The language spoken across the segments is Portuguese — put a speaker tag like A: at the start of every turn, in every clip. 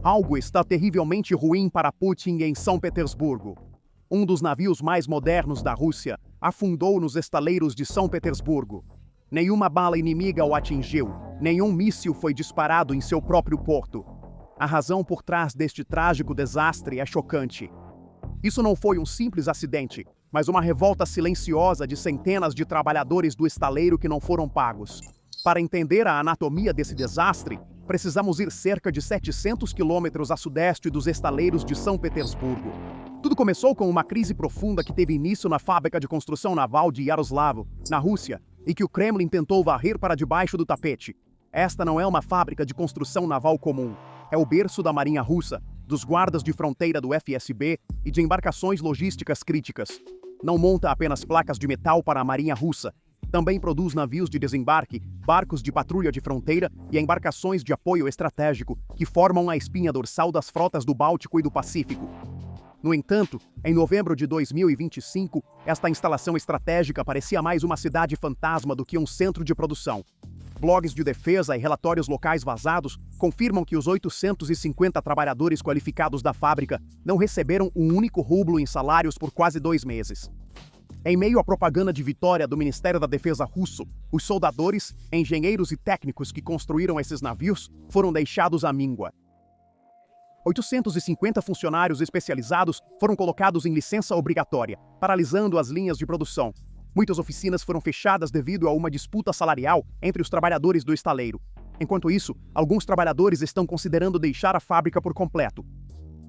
A: Algo está terrivelmente ruim para Putin em São Petersburgo. Um dos navios mais modernos da Rússia afundou nos estaleiros de São Petersburgo. Nenhuma bala inimiga o atingiu, nenhum míssil foi disparado em seu próprio porto. A razão por trás deste trágico desastre é chocante. Isso não foi um simples acidente, mas uma revolta silenciosa de centenas de trabalhadores do estaleiro que não foram pagos. Para entender a anatomia desse desastre, precisamos ir cerca de 700 quilômetros a sudeste dos estaleiros de São Petersburgo. Tudo começou com uma crise profunda que teve início na fábrica de construção naval de Yaroslavl, na Rússia, e que o Kremlin tentou varrer para debaixo do tapete. Esta não é uma fábrica de construção naval comum. É o berço da Marinha Russa, dos guardas de fronteira do FSB e de embarcações logísticas críticas. Não monta apenas placas de metal para a Marinha Russa. Também produz navios de desembarque, barcos de patrulha de fronteira e embarcações de apoio estratégico, que formam a espinha dorsal das frotas do Báltico e do Pacífico. No entanto, em novembro de 2025, esta instalação estratégica parecia mais uma cidade fantasma do que um centro de produção. Blogs de defesa e relatórios locais vazados confirmam que os 850 trabalhadores qualificados da fábrica não receberam um único rublo em salários por quase 2 meses. Em meio à propaganda de vitória do Ministério da Defesa russo, os soldadores, engenheiros e técnicos que construíram esses navios foram deixados à míngua. 850 funcionários especializados foram colocados em licença obrigatória, paralisando as linhas de produção. Muitas oficinas foram fechadas devido a uma disputa salarial entre os trabalhadores do estaleiro. Enquanto isso, alguns trabalhadores estão considerando deixar a fábrica por completo.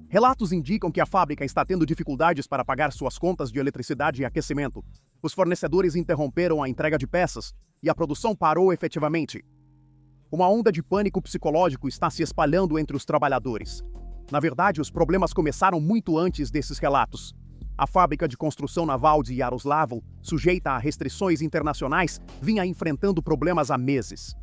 A: Relatos indicam que a fábrica está tendo dificuldades para pagar suas contas de eletricidade e aquecimento. Os fornecedores interromperam a entrega de peças e a produção parou efetivamente. Uma onda de pânico psicológico está se espalhando entre os trabalhadores. Na verdade, os problemas começaram muito antes desses relatos. A fábrica de construção naval de Yaroslavl, sujeita a restrições internacionais, vinha enfrentando problemas há meses.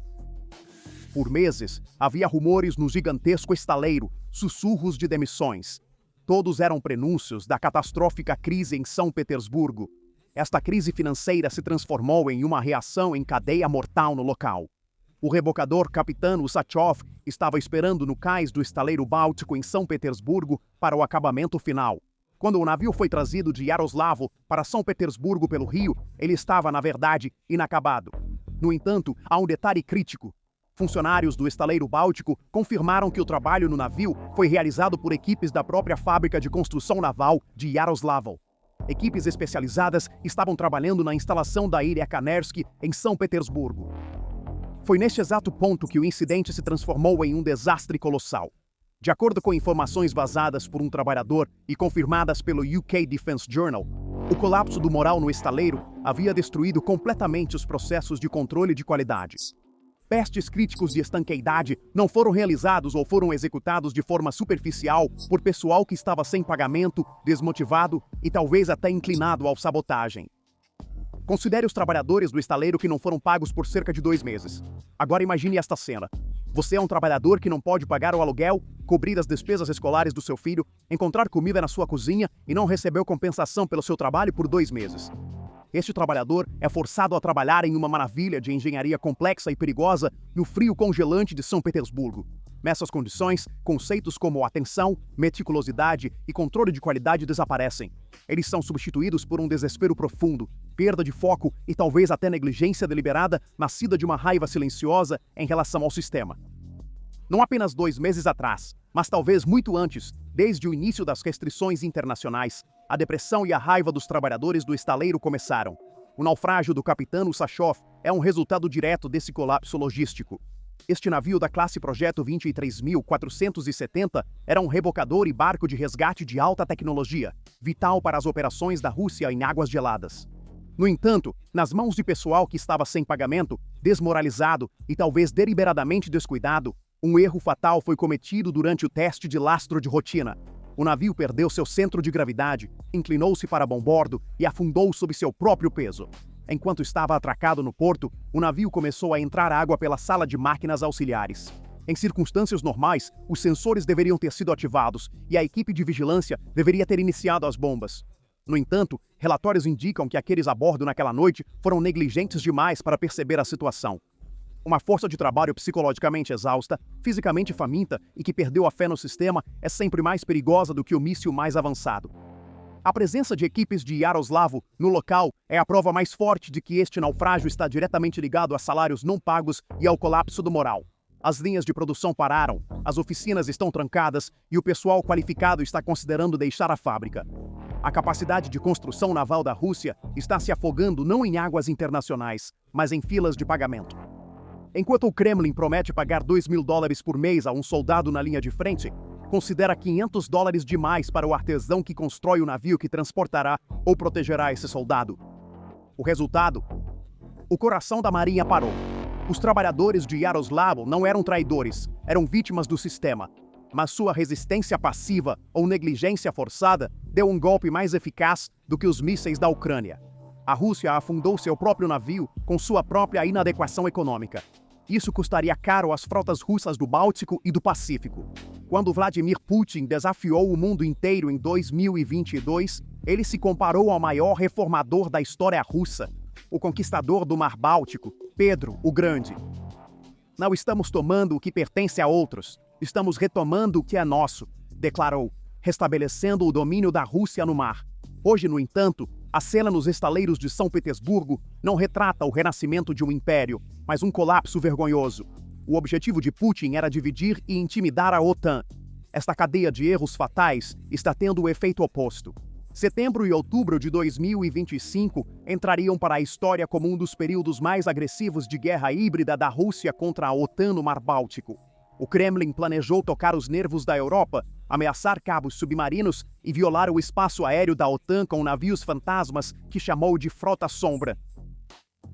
A: Por meses, havia rumores no gigantesco estaleiro, sussurros de demissões. Todos eram prenúncios da catastrófica crise em São Petersburgo. Esta crise financeira se transformou em uma reação em cadeia mortal no local. O rebocador Capitão Usachov estava esperando no cais do estaleiro Báltico em São Petersburgo para o acabamento final. Quando o navio foi trazido de Yaroslavl para São Petersburgo pelo rio, ele estava, na verdade, inacabado. No entanto, há um detalhe crítico. Funcionários do estaleiro Báltico confirmaram que o trabalho no navio foi realizado por equipes da própria fábrica de construção naval de Yaroslavl. Equipes especializadas estavam trabalhando na instalação da ilha Kanersky em São Petersburgo. Foi neste exato ponto que o incidente se transformou em um desastre colossal. De acordo com informações vazadas por um trabalhador e confirmadas pelo UK Defense Journal, o colapso do moral no estaleiro havia destruído completamente os processos de controle de qualidade. Testes críticos de estanqueidade não foram realizados ou foram executados de forma superficial por pessoal que estava sem pagamento, desmotivado e talvez até inclinado à sabotagem. Considere os trabalhadores do estaleiro que não foram pagos por cerca de 2 meses. Agora imagine esta cena. Você é um trabalhador que não pode pagar o aluguel, cobrir as despesas escolares do seu filho, encontrar comida na sua cozinha e não recebeu compensação pelo seu trabalho por 2 meses. Este trabalhador é forçado a trabalhar em uma maravilha de engenharia complexa e perigosa no frio congelante de São Petersburgo. Nessas condições, conceitos como atenção, meticulosidade e controle de qualidade desaparecem. Eles são substituídos por um desespero profundo, perda de foco e talvez até negligência deliberada nascida de uma raiva silenciosa em relação ao sistema. Não apenas 2 meses atrás, mas talvez muito antes, desde o início das restrições internacionais, a depressão e a raiva dos trabalhadores do estaleiro começaram. O naufrágio do Capitão Usachov é um resultado direto desse colapso logístico. Este navio da classe Projeto 23.470 era um rebocador e barco de resgate de alta tecnologia, vital para as operações da Rússia em águas geladas. No entanto, nas mãos de pessoal que estava sem pagamento, desmoralizado e talvez deliberadamente descuidado, um erro fatal foi cometido durante o teste de lastro de rotina. O navio perdeu seu centro de gravidade, inclinou-se para bombordo e afundou sob seu próprio peso. Enquanto estava atracado no porto, o navio começou a entrar água pela sala de máquinas auxiliares. Em circunstâncias normais, os sensores deveriam ter sido ativados e a equipe de vigilância deveria ter iniciado as bombas. No entanto, relatórios indicam que aqueles a bordo naquela noite foram negligentes demais para perceber a situação. Uma força de trabalho psicologicamente exausta, fisicamente faminta e que perdeu a fé no sistema é sempre mais perigosa do que o míssil mais avançado. A presença de equipes de Yaroslavo no local é a prova mais forte de que este naufrágio está diretamente ligado a salários não pagos e ao colapso do moral. As linhas de produção pararam, as oficinas estão trancadas e o pessoal qualificado está considerando deixar a fábrica. A capacidade de construção naval da Rússia está se afogando não em águas internacionais, mas em filas de pagamento. Enquanto o Kremlin promete pagar $2.000 por mês a um soldado na linha de frente, considera $500 demais para o artesão que constrói o navio que transportará ou protegerá esse soldado. O resultado? O coração da Marinha parou. Os trabalhadores de Yaroslavo não eram traidores, eram vítimas do sistema. Mas sua resistência passiva ou negligência forçada deu um golpe mais eficaz do que os mísseis da Ucrânia. A Rússia afundou seu próprio navio com sua própria inadequação econômica. Isso custaria caro às frotas russas do Báltico e do Pacífico. Quando Vladimir Putin desafiou o mundo inteiro em 2022, ele se comparou ao maior reformador da história russa, o conquistador do Mar Báltico, Pedro o Grande. Não estamos tomando o que pertence a outros, estamos retomando o que é nosso, declarou, restabelecendo o domínio da Rússia no mar. Hoje, no entanto, a cena nos estaleiros de São Petersburgo não retrata o renascimento de um império, mas um colapso vergonhoso. O objetivo de Putin era dividir e intimidar a OTAN. Esta cadeia de erros fatais está tendo o efeito oposto. Setembro e outubro de 2025 entrariam para a história como um dos períodos mais agressivos de guerra híbrida da Rússia contra a OTAN no Mar Báltico. O Kremlin planejou tocar os nervos da Europa, ameaçar cabos submarinos e violar o espaço aéreo da OTAN com navios fantasmas que chamou de Frota Sombra.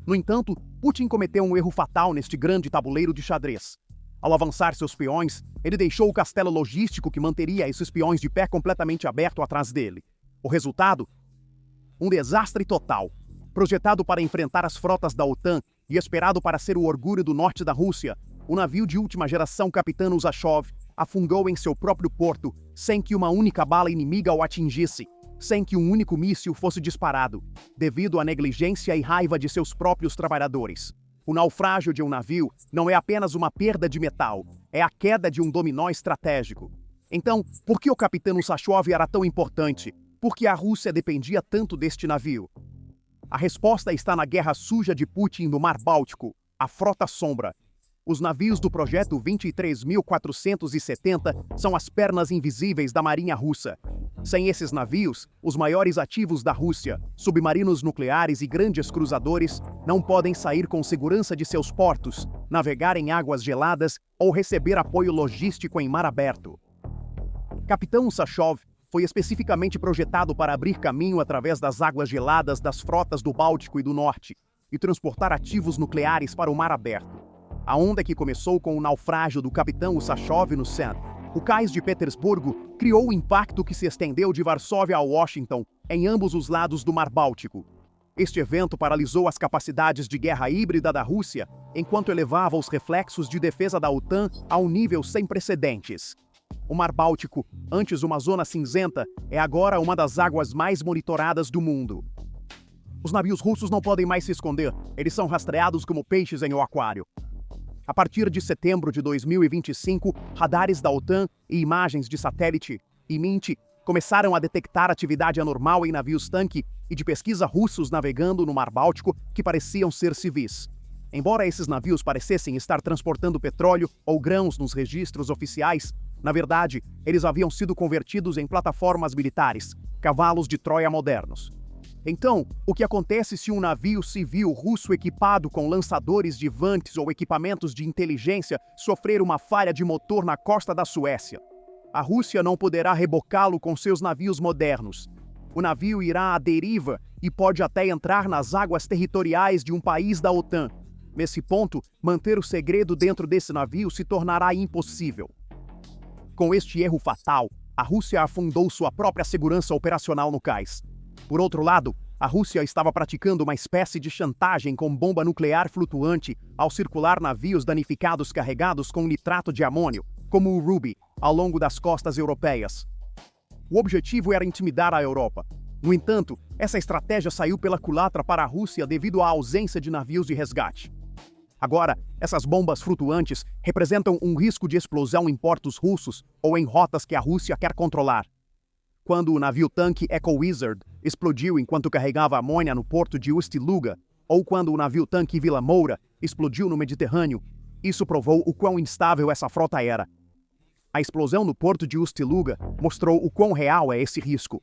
A: No entanto, Putin cometeu um erro fatal neste grande tabuleiro de xadrez. Ao avançar seus peões, ele deixou o castelo logístico que manteria esses peões de pé completamente aberto atrás dele. O resultado? Um desastre total. Projetado para enfrentar as frotas da OTAN e esperado para ser o orgulho do norte da Rússia, o navio de última geração Capitão Usachov afundou em seu próprio porto, sem que uma única bala inimiga o atingisse, sem que um único míssil fosse disparado, devido à negligência e raiva de seus próprios trabalhadores. O naufrágio de um navio não é apenas uma perda de metal, é a queda de um dominó estratégico. Então, por que o Capitão Usachov era tão importante? Por que a Rússia dependia tanto deste navio? A resposta está na guerra suja de Putin no Mar Báltico, a Frota Sombra. Os navios do projeto 23.470 são as pernas invisíveis da Marinha Russa. Sem esses navios, os maiores ativos da Rússia, submarinos nucleares e grandes cruzadores, não podem sair com segurança de seus portos, navegar em águas geladas ou receber apoio logístico em mar aberto. Capitão Usachov foi especificamente projetado para abrir caminho através das águas geladas das frotas do Báltico e do Norte e transportar ativos nucleares para o mar aberto. A onda que começou com o naufrágio do Capitão Usachov no Sen, o cais de Petersburgo, criou o impacto que se estendeu de Varsóvia a Washington, em ambos os lados do Mar Báltico. Este evento paralisou as capacidades de guerra híbrida da Rússia, enquanto elevava os reflexos de defesa da OTAN a um nível sem precedentes. O Mar Báltico, antes uma zona cinzenta, é agora uma das águas mais monitoradas do mundo. Os navios russos não podem mais se esconder, eles são rastreados como peixes em um aquário. A partir de setembro de 2025, radares da OTAN e imagens de satélite, IMINT, começaram a detectar atividade anormal em navios-tanque e de pesquisa russos navegando no Mar Báltico que pareciam ser civis. Embora esses navios parecessem estar transportando petróleo ou grãos nos registros oficiais, na verdade, eles haviam sido convertidos em plataformas militares, cavalos de Troia modernos. Então, o que acontece se um navio civil russo equipado com lançadores de vantes ou equipamentos de inteligência sofrer uma falha de motor na costa da Suécia? A Rússia não poderá rebocá-lo com seus navios modernos. O navio irá à deriva e pode até entrar nas águas territoriais de um país da OTAN. Nesse ponto, manter o segredo dentro desse navio se tornará impossível. Com este erro fatal, a Rússia afundou sua própria segurança operacional no cais. Por outro lado, a Rússia estava praticando uma espécie de chantagem com bomba nuclear flutuante ao circular navios danificados carregados com nitrato de amônio, como o Ruby, ao longo das costas europeias. O objetivo era intimidar a Europa. No entanto, essa estratégia saiu pela culatra para a Rússia devido à ausência de navios de resgate. Agora, essas bombas flutuantes representam um risco de explosão em portos russos ou em rotas que a Rússia quer controlar. Quando o navio-tanque Eco Wizard explodiu enquanto carregava amônia no porto de Ust-Luga, ou quando o navio-tanque Vila Moura explodiu no Mediterrâneo, isso provou o quão instável essa frota era. A explosão no porto de Ust-Luga mostrou o quão real é esse risco.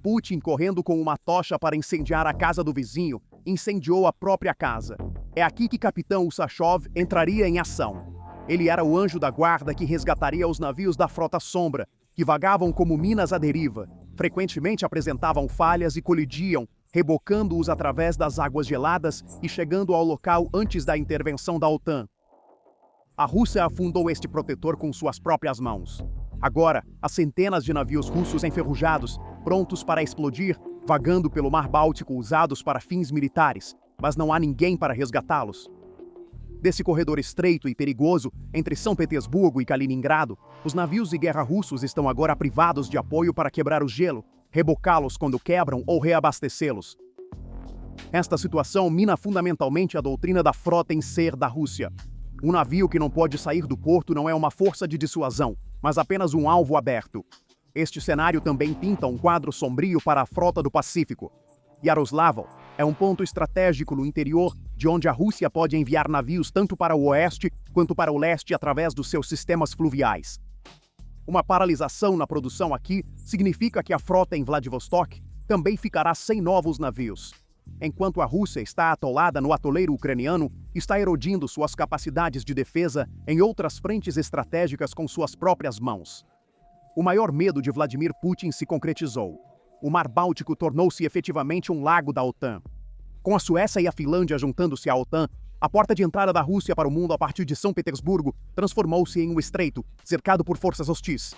A: Putin, correndo com uma tocha para incendiar a casa do vizinho, incendiou a própria casa. É aqui que Capitão Usachov entraria em ação. Ele era o anjo da guarda que resgataria os navios da Frota Sombra, que vagavam como minas à deriva, frequentemente apresentavam falhas e colidiam, rebocando-os através das águas geladas e chegando ao local antes da intervenção da OTAN. A Rússia afundou este protetor com suas próprias mãos. Agora, há centenas de navios russos enferrujados, prontos para explodir, vagando pelo Mar Báltico usados para fins militares, mas não há ninguém para resgatá-los. Desse corredor estreito e perigoso entre São Petersburgo e Kaliningrado, os navios de guerra russos estão agora privados de apoio para quebrar o gelo, rebocá-los quando quebram ou reabastecê-los. Esta situação mina fundamentalmente a doutrina da frota em ser da Rússia. Um navio que não pode sair do porto não é uma força de dissuasão, mas apenas um alvo aberto. Este cenário também pinta um quadro sombrio para a frota do Pacífico. Yaroslavl é um ponto estratégico no interior, de onde a Rússia pode enviar navios tanto para o oeste quanto para o leste através dos seus sistemas fluviais. Uma paralisação na produção aqui significa que a frota em Vladivostok também ficará sem novos navios. Enquanto a Rússia está atolada no atoleiro ucraniano, está erodindo suas capacidades de defesa em outras frentes estratégicas com suas próprias mãos. O maior medo de Vladimir Putin se concretizou. O Mar Báltico tornou-se efetivamente um lago da OTAN. Com a Suécia e a Finlândia juntando-se à OTAN, a porta de entrada da Rússia para o mundo a partir de São Petersburgo transformou-se em um estreito, cercado por forças hostis.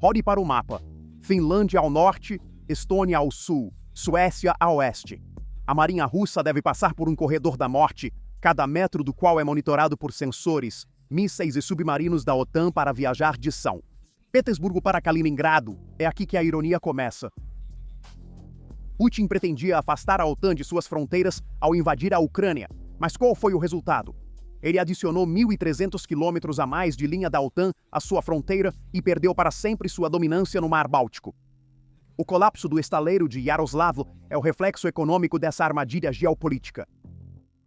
A: Olhe para o mapa. Finlândia ao norte, Estônia ao sul, Suécia a oeste. A Marinha Russa deve passar por um corredor da morte, cada metro do qual é monitorado por sensores, mísseis e submarinos da OTAN para viajar de São Petersburgo para Kaliningrado. É aqui que a ironia começa. Putin pretendia afastar a OTAN de suas fronteiras ao invadir a Ucrânia, mas qual foi o resultado? Ele adicionou 1.300 quilômetros a mais de linha da OTAN à sua fronteira e perdeu para sempre sua dominância no Mar Báltico. O colapso do estaleiro de Yaroslavl é o reflexo econômico dessa armadilha geopolítica.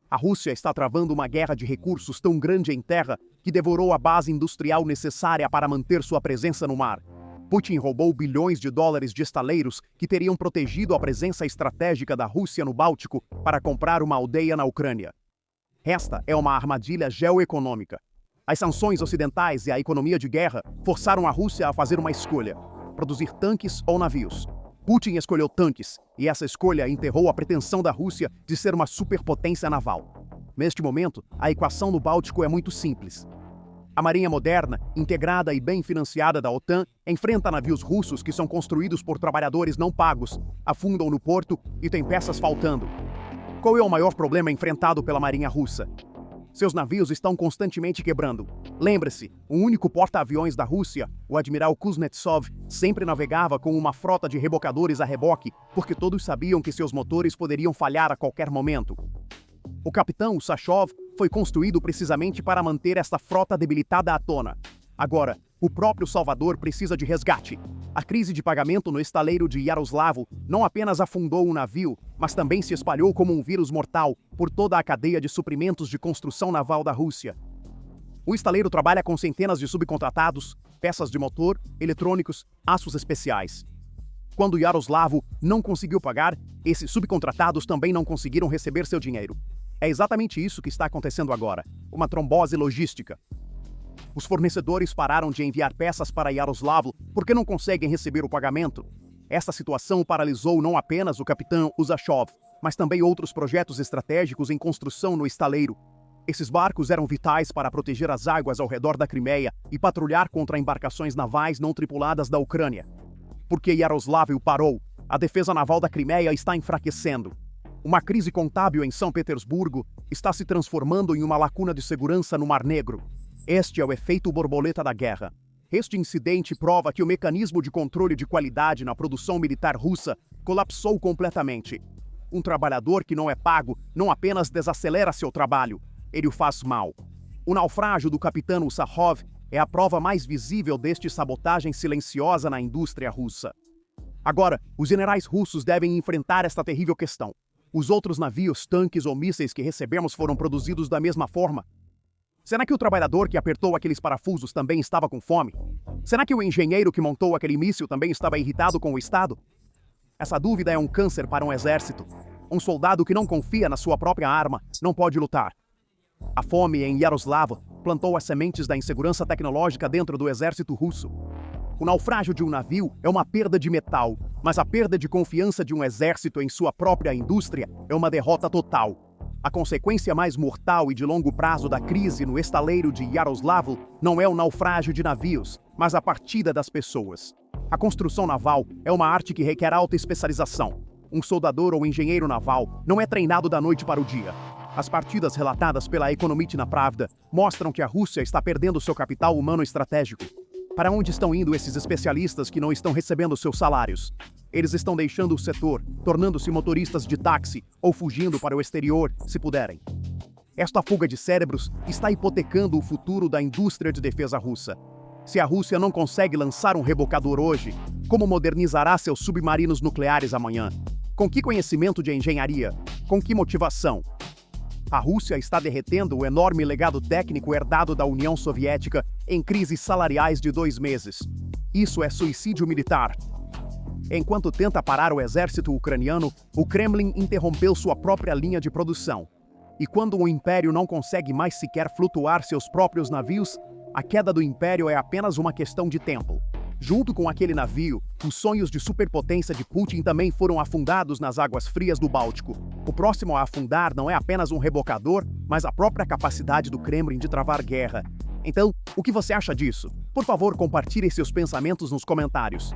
A: A Rússia está travando uma guerra de recursos tão grande em terra que devorou a base industrial necessária para manter sua presença no mar. Putin roubou bilhões de dólares de estaleiros que teriam protegido a presença estratégica da Rússia no Báltico para comprar uma aldeia na Ucrânia. Esta é uma armadilha geoeconômica. As sanções ocidentais e a economia de guerra forçaram a Rússia a fazer uma escolha: produzir tanques ou navios. Putin escolheu tanques, e essa escolha enterrou a pretensão da Rússia de ser uma superpotência naval. Neste momento, a equação no Báltico é muito simples. A marinha moderna, integrada e bem financiada da OTAN, enfrenta navios russos que são construídos por trabalhadores não pagos, afundam no porto e têm peças faltando. Qual é o maior problema enfrentado pela marinha russa? Seus navios estão constantemente quebrando. Lembre-se, o único porta-aviões da Rússia, o admiral Kuznetsov, sempre navegava com uma frota de rebocadores a reboque, porque todos sabiam que seus motores poderiam falhar a qualquer momento. O capitão Usachov foi construído precisamente para manter esta frota debilitada à tona. Agora, o próprio Salvador precisa de resgate. A crise de pagamento no estaleiro de Yaroslavl não apenas afundou o navio, mas também se espalhou como um vírus mortal por toda a cadeia de suprimentos de construção naval da Rússia. O estaleiro trabalha com centenas de subcontratados, peças de motor, eletrônicos, aços especiais. Quando Yaroslavl não conseguiu pagar, esses subcontratados também não conseguiram receber seu dinheiro. É exatamente isso que está acontecendo agora, uma trombose logística. Os fornecedores pararam de enviar peças para Yaroslavl porque não conseguem receber o pagamento. Esta situação paralisou não apenas o capitão Usachov, mas também outros projetos estratégicos em construção no estaleiro. Esses barcos eram vitais para proteger as águas ao redor da Crimeia e patrulhar contra embarcações navais não tripuladas da Ucrânia. Porque Yaroslavl parou, a defesa naval da Crimeia está enfraquecendo. Uma crise contábil em São Petersburgo está se transformando em uma lacuna de segurança no Mar Negro. Este é o efeito borboleta da guerra. Este incidente prova que o mecanismo de controle de qualidade na produção militar russa colapsou completamente. Um trabalhador que não é pago não apenas desacelera seu trabalho, ele o faz mal. O naufrágio do capitão Usahov é a prova mais visível deste sabotagem silenciosa na indústria russa. Agora, os generais russos devem enfrentar esta terrível questão. Os outros navios, tanques ou mísseis que recebemos foram produzidos da mesma forma? Será que o trabalhador que apertou aqueles parafusos também estava com fome? Será que o engenheiro que montou aquele míssil também estava irritado com o Estado? Essa dúvida é um câncer para um exército. Um soldado que não confia na sua própria arma não pode lutar. A fome em Yaroslav plantou as sementes da insegurança tecnológica dentro do exército russo. O naufrágio de um navio é uma perda de metal, mas a perda de confiança de um exército em sua própria indústria é uma derrota total. A consequência mais mortal e de longo prazo da crise no estaleiro de Yaroslav não é o naufrágio de navios, mas a partida das pessoas. A construção naval é uma arte que requer alta especialização. Um soldador ou engenheiro naval não é treinado da noite para o dia. As partidas relatadas pela Ekonomitsna Pravda mostram que a Rússia está perdendo seu capital humano estratégico. Para onde estão indo esses especialistas que não estão recebendo seus salários? Eles estão deixando o setor, tornando-se motoristas de táxi ou fugindo para o exterior, se puderem. Esta fuga de cérebros está hipotecando o futuro da indústria de defesa russa. Se a Rússia não consegue lançar um rebocador hoje, como modernizará seus submarinos nucleares amanhã? Com que conhecimento de engenharia? Com que motivação? A Rússia está derretendo o enorme legado técnico herdado da União Soviética em crises salariais de 2 meses. Isso é suicídio militar. Enquanto tenta parar o exército ucraniano, o Kremlin interrompeu sua própria linha de produção. E quando o império não consegue mais sequer flutuar seus próprios navios, a queda do império é apenas uma questão de tempo. Junto com aquele navio, os sonhos de superpotência de Putin também foram afundados nas águas frias do Báltico. O próximo a afundar não é apenas um rebocador, mas a própria capacidade do Kremlin de travar guerra. Então, o que você acha disso? Por favor, compartilhe seus pensamentos nos comentários.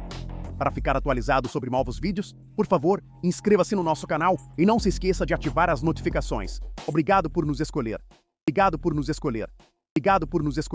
A: Para ficar atualizado sobre novos vídeos, por favor, inscreva-se no nosso canal e não se esqueça de ativar as notificações. Obrigado por nos escolher. Obrigado por nos escolher. Obrigado por nos escolher.